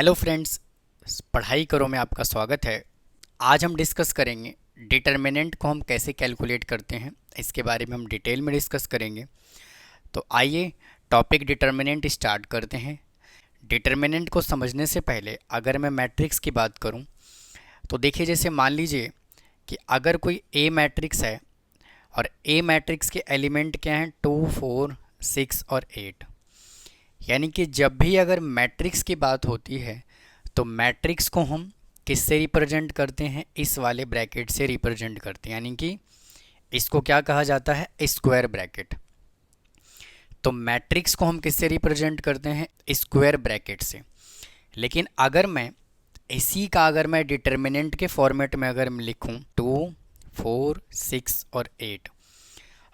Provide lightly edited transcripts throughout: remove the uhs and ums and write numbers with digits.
Hello friends, पढ़ाई करो में आपका स्वागत है। आज हम डिस्कस करेंगे डिटर्मिनेंट को हम कैसे कैलकुलेट करते हैं। इसके बारे में हम डिटेल में डिस्कस करेंगे। तो आइए टॉपिक डिटर्मिनेंट स्टार्ट करते हैं। डिटर्मिनेंट को समझने से पहले अगर मैं मैट्रिक्स की बात करूं तो देखिए, जैसे मान लीजिए कि अगर कोई ए मैट्रिक्स है और ए मैट्रिक्स के एलिमेंट क्या हैं, 2, 4, 6 और 8। यानी कि जब भी अगर मैट्रिक्स की बात होती है तो मैट्रिक्स को हम किससे रिप्रेजेंट करते हैं, इस वाले ब्रैकेट से रिप्रेजेंट करते हैं। यानी कि इसको क्या कहा जाता है, स्क्वायर ब्रैकेट। तो मैट्रिक्स को हम किससे रिप्रेजेंट करते हैं, स्क्वायर ब्रैकेट से। लेकिन अगर मैं इसी का अगर मैं डिटर्मिनेंट के फॉर्मेट में अगर मैं लिखूं 2, 4, 6 और 8,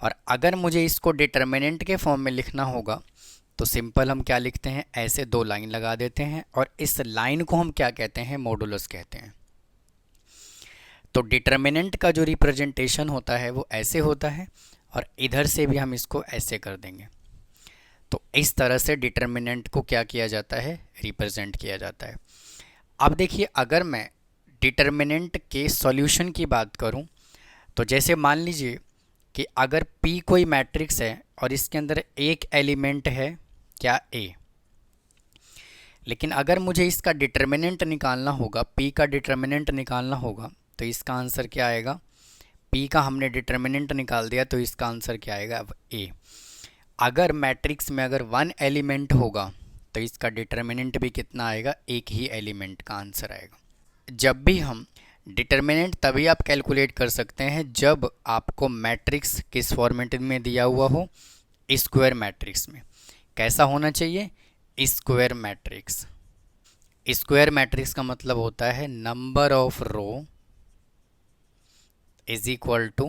और अगर मुझे इसको डिटर्मिनेंट के फॉर्म में लिखना होगा तो सिंपल हम क्या लिखते हैं, ऐसे दो लाइन लगा देते हैं और इस लाइन को हम क्या कहते हैं, मॉडुलस कहते हैं। तो डिटर्मिनेंट का जो रिप्रेजेंटेशन होता है वो ऐसे होता है और इधर से भी हम इसको ऐसे कर देंगे। तो इस तरह से डिटर्मिनेंट को क्या किया जाता है, रिप्रेजेंट किया जाता है। अब देखिए, अगर मैं डिटर्मिनेंट के सॉल्यूशन की बात करूं तो जैसे मान लीजिए कि अगर P कोई मैट्रिक्स है और इसके अंदर एक एलिमेंट है क्या, A। लेकिन अगर मुझे इसका डिटर्मिनेंट निकालना होगा, P का डिटर्मिनेंट निकालना होगा, तो इसका आंसर क्या आएगा, P का हमने डिटर्मिनेंट निकाल दिया तो इसका आंसर क्या आएगा, अब A। अगर मैट्रिक्स में अगर 1 एलिमेंट होगा तो इसका डिटर्मिनेंट भी कितना आएगा, एक ही एलिमेंट का आंसर आएगा। जब भी हम डिटर्मिनेंट तभी आप कैलकुलेट कर सकते हैं जब आपको मैट्रिक्स किस फॉर्मेट में दिया हुआ हो, स्क्वायर मैट्रिक्स में। कैसा होना चाहिए, स्क्वायर मैट्रिक्स। स्क्वायर मैट्रिक्स का मतलब होता है number of row is equal to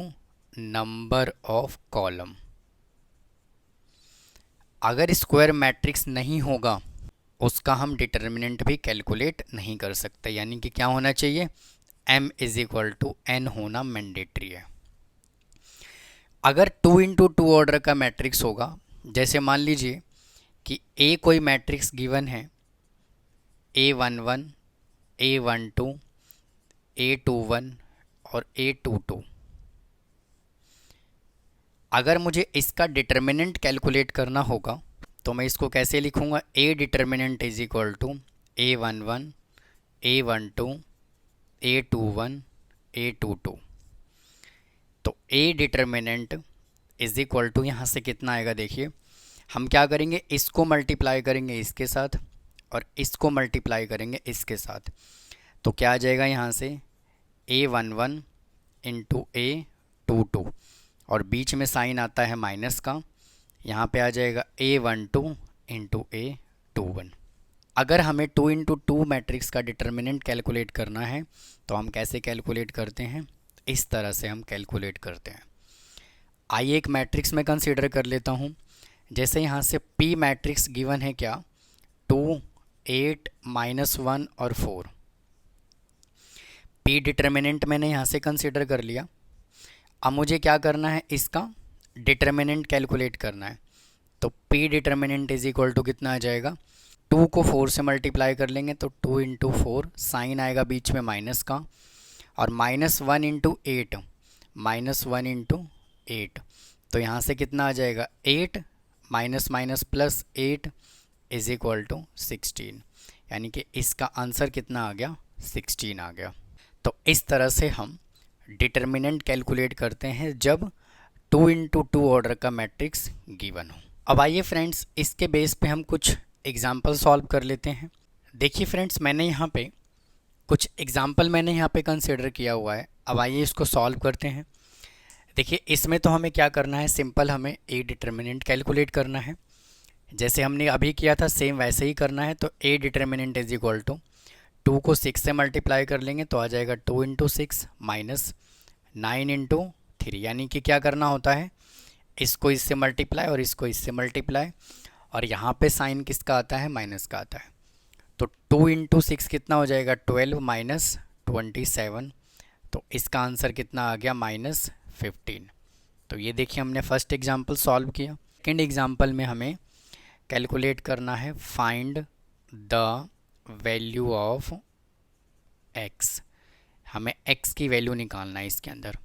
number of column. अगर स्क्वायर मैट्रिक्स नहीं होगा उसका हम डिटर्मिनेंट भी कैलकुलेट नहीं कर सकते। यानी कि क्या होना चाहिए, m is equal to n होना मैंडेटरी है। अगर 2 इंटू 2 ऑर्डर का मैट्रिक्स होगा, जैसे मान लीजिए कि A कोई मैट्रिक्स गिवन है, A11, A12, A21 और A22। अगर मुझे इसका डिटर्मिनेंट कैलकुलेट करना होगा तो मैं इसको कैसे लिखूंगा, A determinant is equal to A11, A12, A21, A22। तो A determinant is equal to यहाँ से कितना आएगा, देखिए हम क्या करेंगे, इसको मल्टीप्लाई करेंगे इसके साथ और इसको मल्टीप्लाई करेंगे इसके साथ। तो क्या आ जाएगा यहाँ से, A11 इंटू A22 और बीच में साइन आता है माइनस का, यहाँ पे आ जाएगा A12 इंटू A21। अगर हमें 2 इंटू 2 मैट्रिक्स का डिटर्मिनेंट कैलकुलेट करना है तो हम कैसे कैलकुलेट करते हैं, इस तरह से हम कैलकुलेट करते हैं। आइए एक मैट्रिक्स में कंसीडर कर लेता हूँ। जैसे यहाँ से P मैट्रिक्स गिवन है क्या, 2, 8, -1 और 4। P डिटर्मिनेंट मैंने यहाँ से कंसीडर कर लिया। अब मुझे क्या करना है, इसका डिटर्मिनेंट कैलकुलेट करना है। तो P determinant is equal to कितना आ जाएगा, 2 को 4 से मल्टीप्लाई कर लेंगे तो 2 इंटू 4, साइन आएगा बीच में माइनस का, और -1 इंटू 8, -1 इंटू 8। तो यहाँ से कितना आ जाएगा, 8 minus minus plus 8 is equal to 16। यानी कि इसका आंसर कितना आ गया, 16 आ गया। तो इस तरह से हम डिटर्मिनेंट कैलकुलेट करते हैं जब 2 इंटू 2 ऑर्डर का मैट्रिक्स गिवन हो। अब आइए फ्रेंड्स, इसके बेस पे हम कुछ एग्जाम्पल सॉल्व कर लेते हैं। देखिए फ्रेंड्स, मैंने यहाँ पे कुछ एग्जाम्पल कंसिडर किया हुआ है। अब आइए इसको सॉल्व करते हैं। देखिए, इसमें तो हमें क्या करना है, सिंपल हमें A डिटर्मिनेंट कैलकुलेट करना है। जैसे हमने अभी किया था सेम वैसे ही करना है। तो A determinant is equal to 2 को 6 से मल्टीप्लाई कर लेंगे तो आ जाएगा 2 इंटू 6 माइनस 9 इंटू 3। यानी कि क्या करना होता है, इसको इससे मल्टीप्लाई और इसको इससे मल्टीप्लाई, और यहाँ पे साइन किसका आता है, माइनस का आता है। तो 2 इंटू 6 कितना हो जाएगा, 12 माइनस 27। तो इसका आंसर कितना आ गया, -15। तो ये देखिए हमने फर्स्ट एग्जांपल सॉल्व किया। सेकेंड एग्जांपल में हमें कैलकुलेट करना है find the value of x, हमें एक्स की वैल्यू निकालना है इसके अंदर।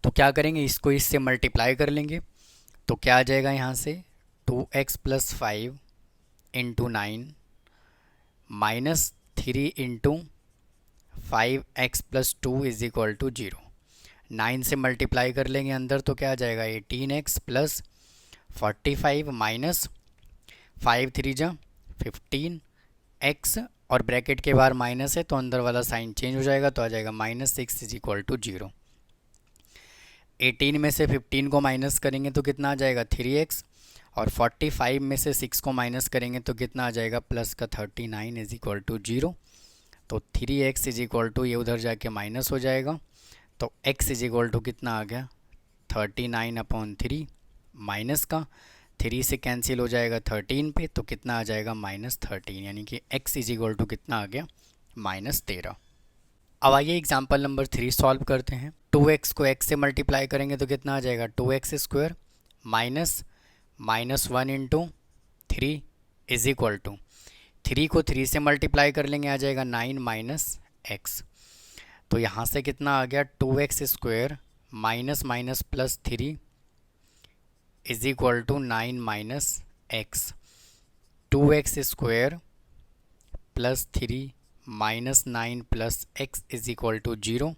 तो क्या करेंगे, इसको इससे मल्टीप्लाई कर लेंगे। तो क्या आ जाएगा यहाँ से 2x+5 into 9 -3 into 5x+2 is equal to 0। 9 से मल्टीप्लाई कर लेंगे अंदर तो क्या आ जाएगा 18x प्लस 45 माइनस 5 3 जा 15x, और ब्रैकेट के बाहर माइनस है तो अंदर वाला साइन चेंज हो जाएगा, तो आ जाएगा -6 इज इक्वल टू 0। 18 में से 15 को माइनस करेंगे तो कितना आ जाएगा 3x, और 45 में से 6 को माइनस करेंगे तो कितना आ जाएगा प्लस का 39 इज इक्वल टू 0। तो 3x इज इक्वल टू ये उधर जाके माइनस हो जाएगा, तो x इज इक्वल टू कितना आ गया 39/3, माइनस का 3 से कैंसिल हो जाएगा 13 पे, तो कितना आ जाएगा -13, यानी कि x इज इक्वल टू कितना आ गया -13। अब आइए एग्जाम्पल नंबर 3 सॉल्व करते हैं। 2x को x से मल्टीप्लाई करेंगे तो कितना आ जाएगा 2x² minus -1 into 3 is equal to 3 को 3 से मल्टीप्लाई कर लेंगे आ जाएगा 9 माइनस x। तो यहाँ से कितना आ गया 2x² minus minus plus 3 is equal to 9 minus x। 2x² plus 3 minus 9 plus x is equal to 0।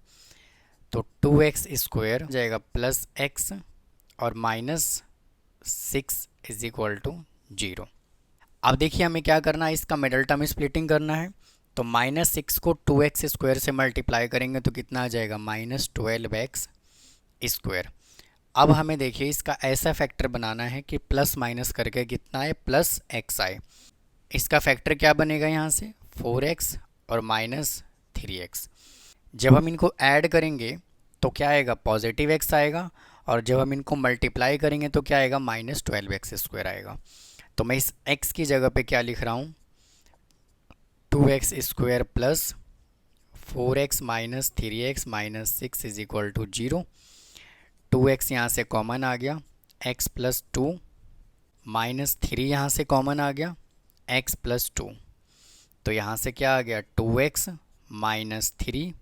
तो 2x² जाएगा प्लस x और -6 इज इक्वल टू 0। अब देखिए हमें क्या करना है, इसका मिडल टर्म स्प्लिटिंग करना है। तो -6 को 2x² से मल्टीप्लाई करेंगे तो कितना आ जाएगा -12x²। अब हमें देखिए इसका ऐसा फैक्टर बनाना है कि प्लस माइनस करके कितना आए +x आए। इसका फैक्टर क्या बनेगा यहाँ से 4x और -3x। जब हम इनको ऐड करेंगे तो क्या आएगा पॉजिटिव x आएगा, और जब हम इनको मल्टीप्लाई करेंगे तो क्या आएगा -12x² आएगा। तो मैं इस x की जगह पे क्या लिख रहा हूँ 2x² plus 4x minus 3x minus 6 is equal to 0। 2x यहाँ से कॉमन आ गया, x प्लस 2 माइनस 3 यहाँ से कॉमन आ गया, x प्लस 2। तो यहाँ से क्या आ गया 2x माइनस 3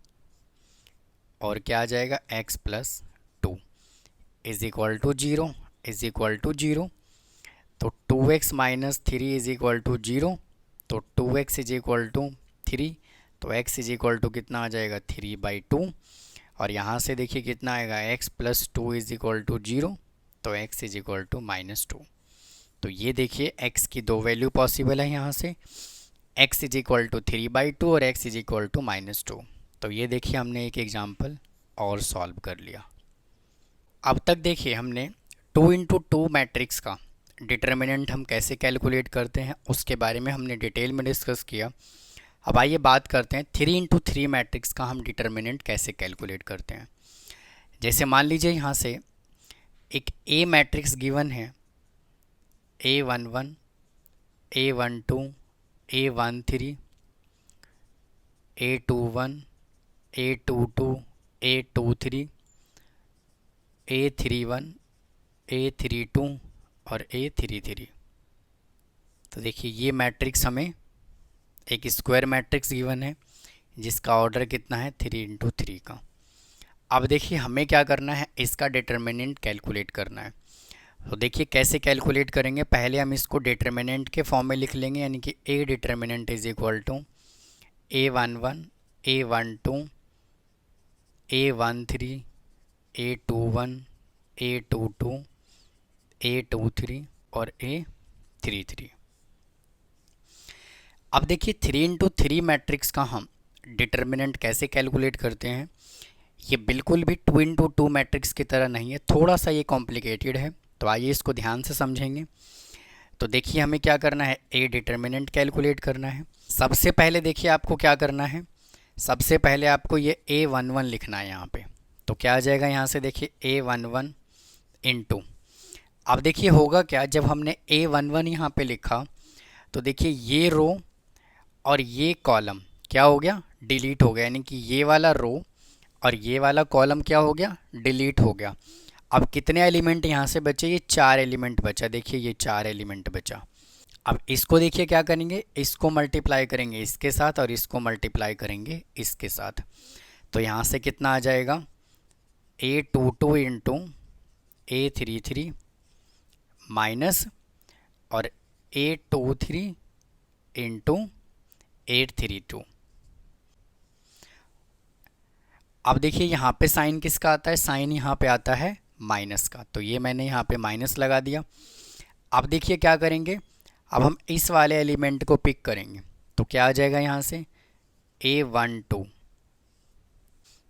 और क्या आ जाएगा x plus 2 is equal to 0 is equal to 0। तो 2x minus 3 is equal to 0। तो 2x इज इक्वल टू 3, तो x इज इक्वल टू कितना आ जाएगा 3/2, और यहाँ से देखिए कितना आएगा x plus 2 is equal to 0, तो x इज इक्वल टू -2। तो ये देखिए x की दो वैल्यू पॉसिबल है यहाँ से, x इज इक्वल टू 3/2 और x इज इक्वल टू -2। तो ये देखिए हमने एक एग्जाम्पल और सॉल्व कर लिया। अब तक देखिए हमने 2x2 मैट्रिक्स का डिटर्मिनेंट हम कैसे कैलकुलेट करते हैं उसके बारे में हमने डिटेल में डिस्कस किया। अब आइए बात करते हैं 3x3 मैट्रिक्स का हम डिटर्मिनेंट कैसे कैलकुलेट करते हैं। जैसे मान लीजिए यहाँ से एक A मैट्रिक्स गिवन है, A11 A12 A13 A21 A22 A23 A31 A32 और A33। तो देखिए ये मैट्रिक्स हमें एक स्क्वायर मैट्रिक्स गिवन है जिसका ऑर्डर कितना है 3x3 का। अब देखिए हमें क्या करना है, इसका डिटर्मिनेंट कैलकुलेट करना है। तो देखिए कैसे कैलकुलेट करेंगे, पहले हम इसको डिटर्मिनेंट के फॉर्म में लिख लेंगे, यानी कि A determinant is equal to A11 A12 A13 A21 A22 A23 और A33। अब देखिए 3x3 मैट्रिक्स का हम डिटर्मिनेंट कैसे कैलकुलेट करते हैं। ये बिल्कुल भी 2x2 मैट्रिक्स की तरह नहीं है, थोड़ा सा ये कॉम्प्लिकेटेड है। तो आइए इसको ध्यान से समझेंगे। तो देखिए हमें क्या करना है, A डिटर्मिनेंट कैलकुलेट करना है। सबसे पहले देखिए आपको क्या करना है, सबसे पहले आपको ये A11 लिखना है यहाँ पे। तो क्या आ जाएगा यहाँ से देखिए A11 इंटू, अब देखिए होगा क्या, जब हमने A11 यहाँ पे लिखा तो देखिए ये रो और ये कॉलम क्या हो गया डिलीट हो गया, यानी कि ये वाला रो और ये वाला कॉलम क्या हो गया डिलीट हो गया। अब कितने एलिमेंट यहाँ से बचे, ये 4 एलिमेंट बचा। देखिए ये 4 एलिमेंट बचा। अब इसको देखिए क्या करेंगे, इसको मल्टीप्लाई करेंगे इसके साथ और इसको मल्टीप्लाई करेंगे इसके साथ। तो यहाँ से कितना आ जाएगा, A22 इंटू A33 माइनस और A23 इंटू 832। अब देखिए यहाँ पे साइन किसका आता है, साइन यहाँ पे आता है माइनस का, तो ये मैंने यहाँ पे माइनस लगा दिया। अब देखिए क्या करेंगे, अब हम इस वाले एलिमेंट को पिक करेंगे, तो क्या आ जाएगा यहाँ से A12।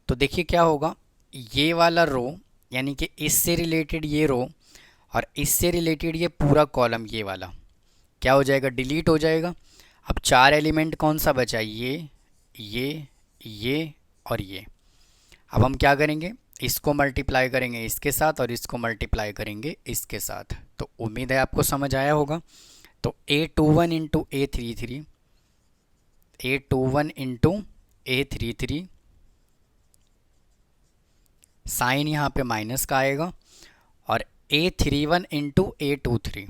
तो देखिए क्या होगा, ये वाला रो यानी कि इससे रिलेटेड ये रो और इससे रिलेटेड ये पूरा कॉलम ये वाला क्या हो जाएगा, डिलीट हो जाएगा। अब चार एलिमेंट कौन सा बचा, ये और ये। अब हम क्या करेंगे, इसको मल्टीप्लाई करेंगे इसके साथ और इसको मल्टीप्लाई करेंगे इसके साथ। तो उम्मीद है आपको समझ आया होगा। तो A21 into A33, A21 into A33, sign यहाँ पे माइनस का आएगा, और A31 into A23,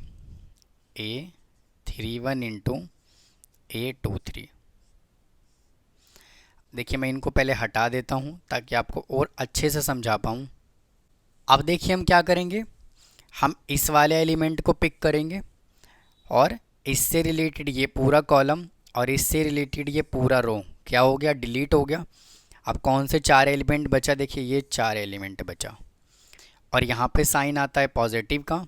A31 into A23। देखिए मैं इनको पहले हटा देता हूँ ताकि आपको और अच्छे से समझा पाऊँ। अब देखिए हम क्या करेंगे, हम इस वाले एलिमेंट को पिक करेंगे और इससे रिलेटेड ये पूरा कॉलम और इससे रिलेटेड ये पूरा रो क्या हो गया, डिलीट हो गया। अब कौन से चार एलिमेंट बचा, देखिए ये चार एलिमेंट बचा, और यहाँ पे साइन आता है पॉजिटिव का,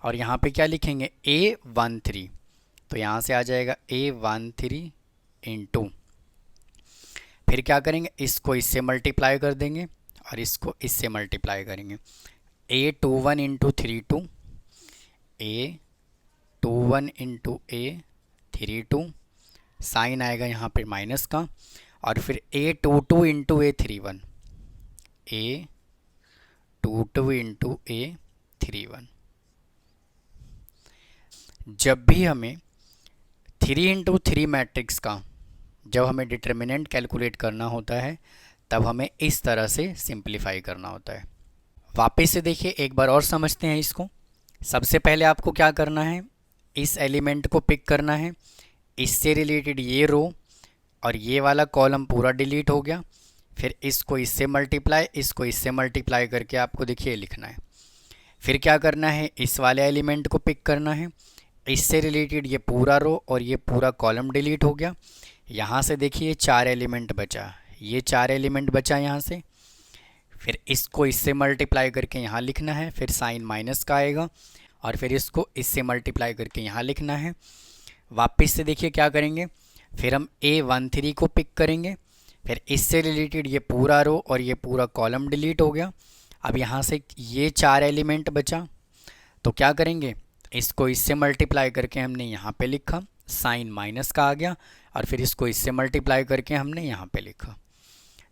और यहाँ पे क्या लिखेंगे A13। तो यहाँ से आ जाएगा A13 इंटू, फिर क्या करेंगे, इसको इससे मल्टीप्लाई कर देंगे और इसको इससे मल्टीप्लाई करेंगे। A21 into 32, A21 into A32, sign आएगा यहाँ पे माइनस का, और फिर A22 into A31, A22 into A31। जब भी हमें 3 इंटू 3 मैट्रिक्स का जब हमें डिटर्मिनेंट कैलकुलेट करना होता है तब हमें इस तरह से सिंप्लीफाई करना होता है। वापस से देखिए एक बार और समझते हैं इसको। सबसे पहले आपको क्या करना है, इस एलिमेंट को पिक करना है, इससे रिलेटेड ये रो और ये वाला कॉलम पूरा डिलीट हो गया। फिर इसको इससे मल्टीप्लाई, इसको इससे मल्टीप्लाई करके आपको देखिए लिखना है। फिर क्या करना है, इस वाले एलिमेंट को पिक करना है, इससे रिलेटेड ये पूरा रो और ये पूरा कॉलम डिलीट हो गया। यहाँ से देखिए चार एलिमेंट बचा, ये चार एलिमेंट बचा यहाँ से। फिर इसको इससे मल्टीप्लाई करके यहाँ लिखना है, फिर साइन माइनस का आएगा, और फिर इसको इससे मल्टीप्लाई करके यहाँ लिखना है। वापस से देखिए क्या करेंगे, फिर हम A13 को पिक करेंगे, फिर इससे रिलेटेड ये पूरा रो और ये पूरा कॉलम डिलीट हो गया। अब यहाँ से ये चार एलिमेंट बचा, तो क्या करेंगे, इसको इससे मल्टीप्लाई करके हमने यहाँ पे लिखा, साइन माइनस का आ गया, और फिर इसको इससे मल्टीप्लाई करके हमने यहाँ पे लिखा।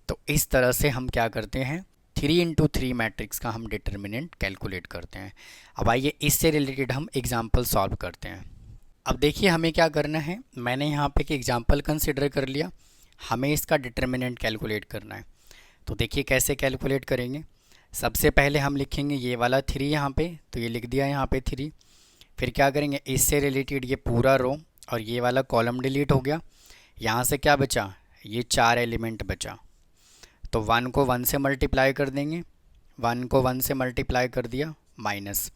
तो इस तरह से हम क्या करते हैं, 3 इंटू 3 मैट्रिक्स का हम डिटर्मिनेंट कैलकुलेट करते हैं। अब आइए इससे रिलेटेड हम एग्जाम्पल सॉल्व करते हैं। अब देखिए हमें क्या करना है, मैंने यहाँ पे एक एग्जाम्पल कंसिडर कर लिया, हमें इसका डिटर्मिनेंट कैलकुलेट करना है। तो देखिए कैसे कैलकुलेट करेंगे। सबसे पहले हम लिखेंगे ये वाला 3 यहाँ पे, तो ये लिख दिया यहाँ पे 3। फिर क्या करेंगे, इससे रिलेटेड ये पूरा रो और ये वाला कॉलम डिलीट हो गया। यहाँ से क्या बचा, ये चार एलिमेंट बचा, तो 1 को 1 से मल्टीप्लाई कर देंगे, 1 को 1 से मल्टीप्लाई कर दिया, माइनस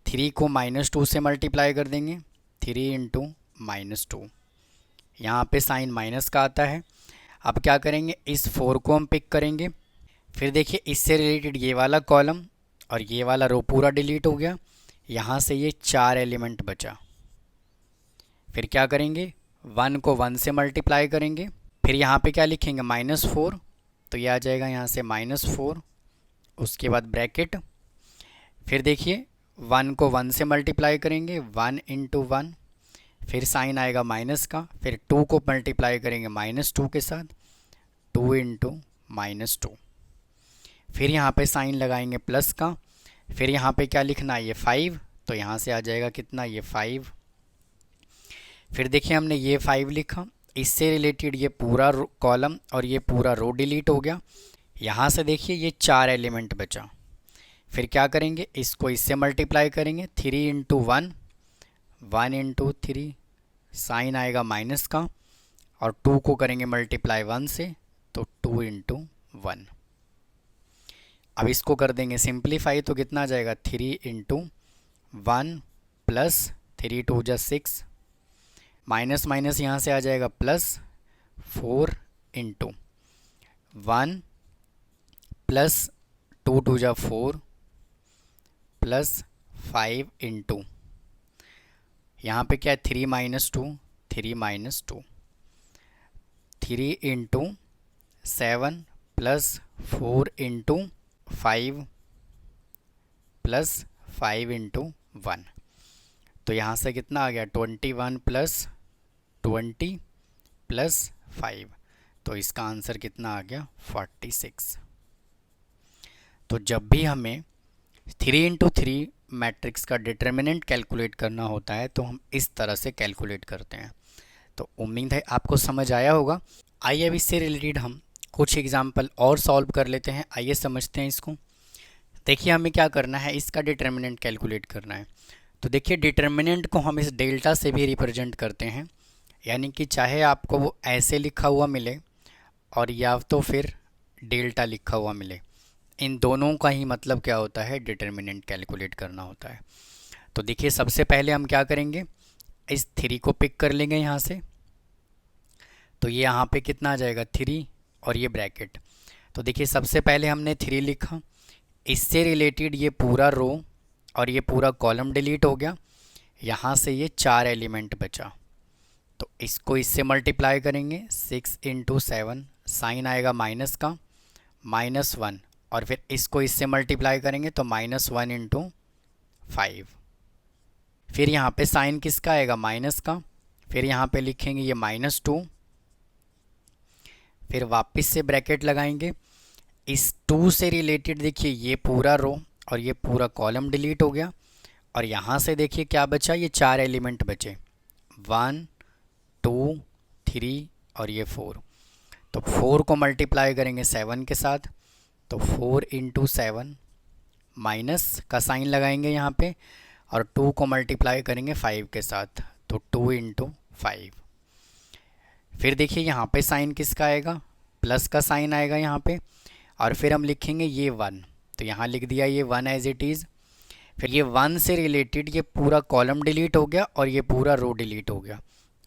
3 को -2 से मल्टीप्लाई कर देंगे, 3 इंटू -2। यहाँ पे साइन माइनस का आता है। अब क्या करेंगे, इस 4 को हम पिक करेंगे, फिर देखिए इससे रिलेटेड ये वाला कॉलम और ये वाला रो पूरा डिलीट हो गया। यहाँ से ये चार एलिमेंट बचा, फिर क्या करेंगे, 1 को 1 से मल्टीप्लाई करेंगे, फिर यहाँ पे क्या लिखेंगे, -4, तो ये आ जाएगा यहाँ से -4, उसके बाद ब्रैकेट, फिर देखिए 1 को 1 से मल्टीप्लाई करेंगे, 1 इंटू 1, फिर साइन आएगा माइनस का, फिर 2 को मल्टीप्लाई करेंगे -2 के साथ, 2 इंटू -2, फिर यहाँ पे साइन लगाएंगे प्लस का, फिर यहाँ पे क्या लिखना है, ये 5, तो यहाँ से आ जाएगा कितना, ये 5। फिर देखिए हमने ये 5 लिखा, इससे रिलेटेड ये पूरा कॉलम और ये पूरा रो डिलीट हो गया। यहाँ से देखिए ये चार एलिमेंट बचा, फिर क्या करेंगे, इसको इससे मल्टीप्लाई करेंगे, 3 इंटू 1 1 इंटू 3, साइन आएगा माइनस का, और 2 को करेंगे मल्टीप्लाई 1 से, तो 2 इंटू 1। अब इसको कर देंगे सिंप्लीफाई, तो कितना आ जाएगा 3 इंटू 1 प्लस 3 2 जा 6, माइनस माइनस यहाँ से आ जाएगा प्लस 4 इंटू 1 प्लस 2 2 जा 4 प्लस 5 इंटू, यहाँ पे क्या है 3 minus 2, 3 minus 2, 3 into 7 plus 4 into 5 plus 5 into 1। तो यहाँ से कितना आ गया 21 प्लस 20 प्लस 5, तो इसका आंसर कितना आ गया 46। तो जब भी हमें 3 इंटू 3 मैट्रिक्स का डिटर्मिनेंट कैलकुलेट करना होता है तो हम इस तरह से कैलकुलेट करते हैं। तो उम्मीद है आपको समझ आया होगा। आइए अब इससे रिलेटेड हम कुछ एग्जाम्पल और सॉल्व कर लेते हैं। आइए समझते हैं इसको। देखिए हमें क्या करना है, इसका डिटर्मिनेंट कैलकुलेट करना है। तो देखिए डिटर्मिनेंट को हम इस डेल्टा से भी रिप्रेजेंट करते हैं, यानी कि चाहे आपको वो ऐसे लिखा हुआ मिले और या तो फिर डेल्टा लिखा हुआ मिले, इन दोनों का ही मतलब क्या होता है, डिटर्मिनेंट कैलकुलेट करना होता है। तो देखिए सबसे पहले हम क्या करेंगे, इस 3 को पिक कर लेंगे यहाँ से। तो ये यहाँ पे कितना आ जाएगा 3 और ये ब्रैकेट। तो देखिए सबसे पहले हमने 3 लिखा, इससे रिलेटेड ये पूरा रो और ये पूरा कॉलम डिलीट हो गया। यहाँ से ये 4 एलिमेंट बचा, तो इसको इससे मल्टीप्लाई करेंगे 6 इंटू 7, साइन आएगा माइनस का -1, और फिर इसको इससे मल्टीप्लाई करेंगे तो -1 इंटू 5। फिर यहाँ पे साइन किसका आएगा माइनस का, फिर यहाँ पे लिखेंगे ये -2, फिर वापस से ब्रैकेट लगाएंगे। इस 2 से रिलेटेड देखिए ये पूरा रो और ये पूरा कॉलम डिलीट हो गया, और यहाँ से देखिए क्या बचा, ये 4 एलिमेंट बचे 1 2 3 और ये 4। तो 4 को मल्टीप्लाई करेंगे 7 के साथ, तो 4 इंटू 7, माइनस का साइन लगाएंगे यहाँ पे, और 2 को मल्टीप्लाई करेंगे 5 के साथ, तो 2 इंटू 5। फिर देखिए यहाँ पे साइन किसका आएगा, प्लस का साइन आएगा यहाँ पे, और फिर हम लिखेंगे ये 1, तो यहाँ लिख दिया ये 1 एज इट इज़। फिर ये 1 से रिलेटेड ये पूरा कॉलम डिलीट हो गया और ये पूरा रो डिलीट हो गया।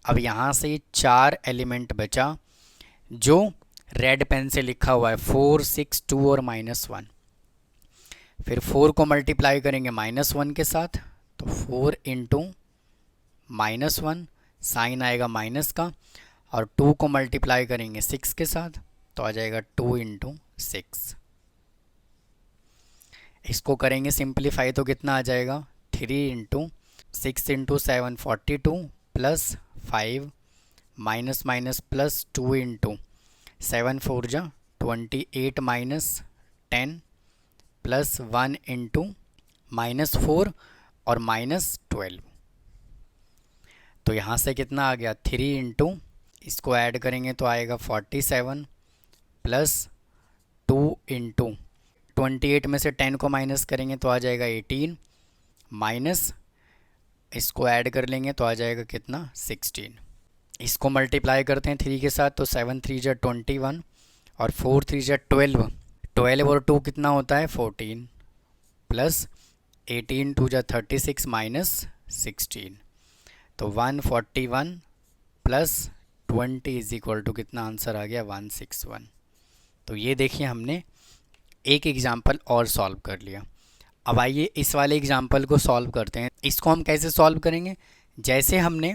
अब यहाँ से ये 4 एलिमेंट बचा जो रेड पेन से लिखा हुआ है 4 6 2 और -1। फिर 4 को मल्टीप्लाई करेंगे -1 के साथ, तो 4 इंटू -1, साइन आएगा माइनस का, और 2 को मल्टीप्लाई करेंगे 6 के साथ, तो आ जाएगा 2 इंटू 6। इसको करेंगे सिंप्लीफाई तो कितना आ जाएगा 3 into 6 into 7 42 plus 5 minus minus plus 2 into 7 4 जा 28 -10 प्लस 1 इंटू -4 और -12। तो यहाँ से कितना आ गया 3 इंटू, इसको ऐड करेंगे तो आएगा 47 प्लस 2 इंटू 28 में से 10 को माइनस करेंगे तो आ जाएगा 18, माइनस इसको ऐड कर लेंगे तो आ जाएगा कितना 16। इसको मल्टीप्लाई करते हैं 3 के साथ, तो 7 3 जा 21 और 4 3 जा 12, 12 और 2 कितना होता है 14, प्लस 18 2 जा 36 -16, तो 141 प्लस 20 इज इक्वल टू कितना आंसर आ गया 161। तो ये देखिए हमने एक एग्जाम्पल और सॉल्व कर लिया। अब आइए इस वाले एग्जाम्पल को सॉल्व करते हैं। इसको हम कैसे सॉल्व करेंगे, जैसे हमने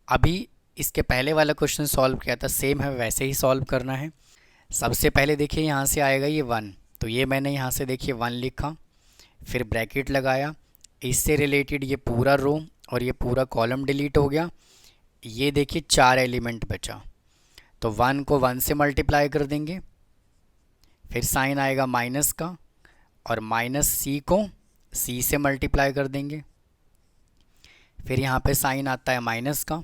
अभी इसके पहले वाला क्वेश्चन सॉल्व किया था सेम है वैसे ही सॉल्व करना है। सबसे पहले देखिए यहाँ से आएगा ये 1, तो ये मैंने यहाँ से देखिए 1 लिखा, फिर ब्रैकेट लगाया, इससे रिलेटेड ये पूरा रो और ये पूरा कॉलम डिलीट हो गया। ये देखिए 4 एलिमेंट बचा, तो 1 को 1 से मल्टीप्लाई कर देंगे, फिर साइन आएगा माइनस का, और माइनस सी को सी से मल्टीप्लाई कर देंगे, फिर यहाँ पे साइन आता है माइनस का।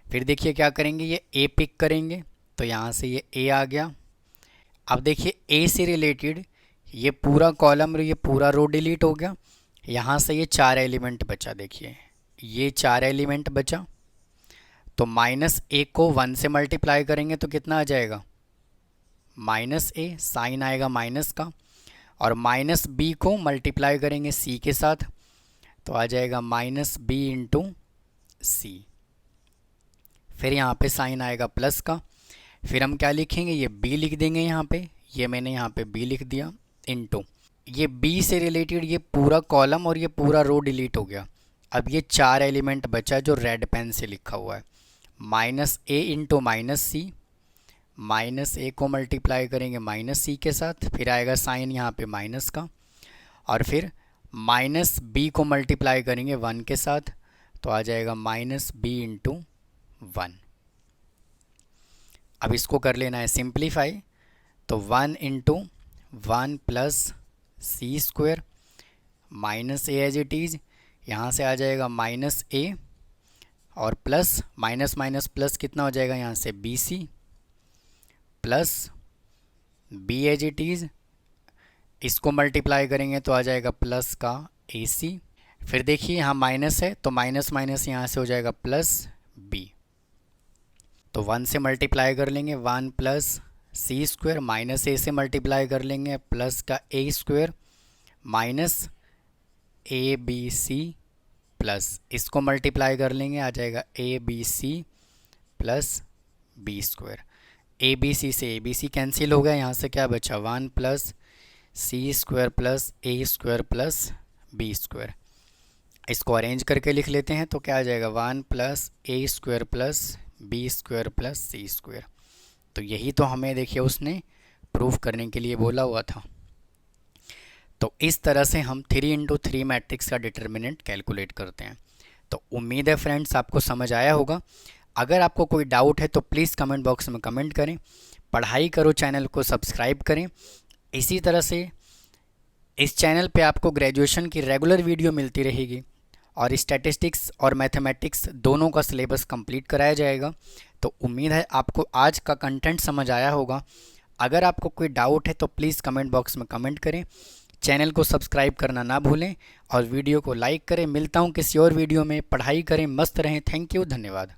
फिर देखिए क्या करेंगे, ये ए पिक करेंगे, तो यहाँ से ये ए आ गया। अब देखिए ए से रिलेटेड ये पूरा कॉलम और ये पूरा रो डिलीट हो गया। यहाँ से ये 4 एलिमेंट बचा, देखिए ये 4 एलिमेंट बचा, तो -a को 1 से मल्टीप्लाई करेंगे तो कितना आ जाएगा, -a, साइन आएगा माइनस का, और -b को मल्टीप्लाई करेंगे c के साथ तो आ जाएगा -b इंटू सी। फिर यहाँ पे साइन आएगा प्लस का, फिर हम क्या लिखेंगे, ये b लिख देंगे यहाँ पे, ये मैंने यहाँ पे b लिख दिया, इंटू ये b से रिलेटेड ये पूरा कॉलम और ये पूरा रो डिलीट हो गया। अब ये 4 एलिमेंट बचा जो रेड पेन से लिखा हुआ है, -a इंटू -c, -a को मल्टीप्लाई करेंगे -c के साथ, फिर आएगा साइन यहाँ पे माइनस का, और फिर -b को मल्टीप्लाई करेंगे 1 के साथ तो आ जाएगा -b इंटू 1। अब इसको कर लेना है सिंप्लीफाई, तो 1 into 1 plus C square minus a as it is, यहाँ से आ जाएगा -a और प्लस माइनस माइनस प्लस कितना हो जाएगा यहाँ से bc plus b as it is, इसको मल्टीप्लाई करेंगे तो आ जाएगा प्लस का ac। फिर देखिए यहाँ माइनस है तो माइनस माइनस यहाँ से हो जाएगा प्लस b, तो 1 से मल्टीप्लाई कर लेंगे 1 plus C square, minus A से मल्टीप्लाई कर लेंगे प्लस का A square minus A B C plus इसको मल्टीप्लाई कर लेंगे आ जाएगा A B C plus B square. A B C से ए बी सी कैंसिल हो गया, यहाँ से क्या बचा 1 plus C square plus A square plus B square. इसको अरेंज करके लिख लेते हैं तो क्या आ जाएगा 1 plus A square plus B square plus C square. तो यही तो हमें देखिए उसने प्रूफ करने के लिए बोला हुआ था। तो इस तरह से हम 3 इंटू 3 मैट्रिक्स का डिटर्मिनेंट कैलकुलेट करते हैं। तो उम्मीद है फ्रेंड्स आपको समझ आया होगा। अगर आपको कोई डाउट है तो प्लीज़ कमेंट बॉक्स में कमेंट करें। पढ़ाई करो चैनल को सब्सक्राइब करें। इसी तरह से इस चैनल पे आपको ग्रेजुएशन की रेगुलर वीडियो मिलती रहेगी और स्टैटिस्टिक्स और मैथमेटिक्स दोनों का सिलेबस कंप्लीट कराया जाएगा। तो उम्मीद है आपको आज का कंटेंट समझ आया होगा। अगर आपको कोई डाउट है तो प्लीज़ कमेंट बॉक्स में कमेंट करें। चैनल को सब्सक्राइब करना ना भूलें और वीडियो को लाइक करें। मिलता हूं किसी और वीडियो में। पढ़ाई करें, मस्त रहें। थैंक यू, धन्यवाद।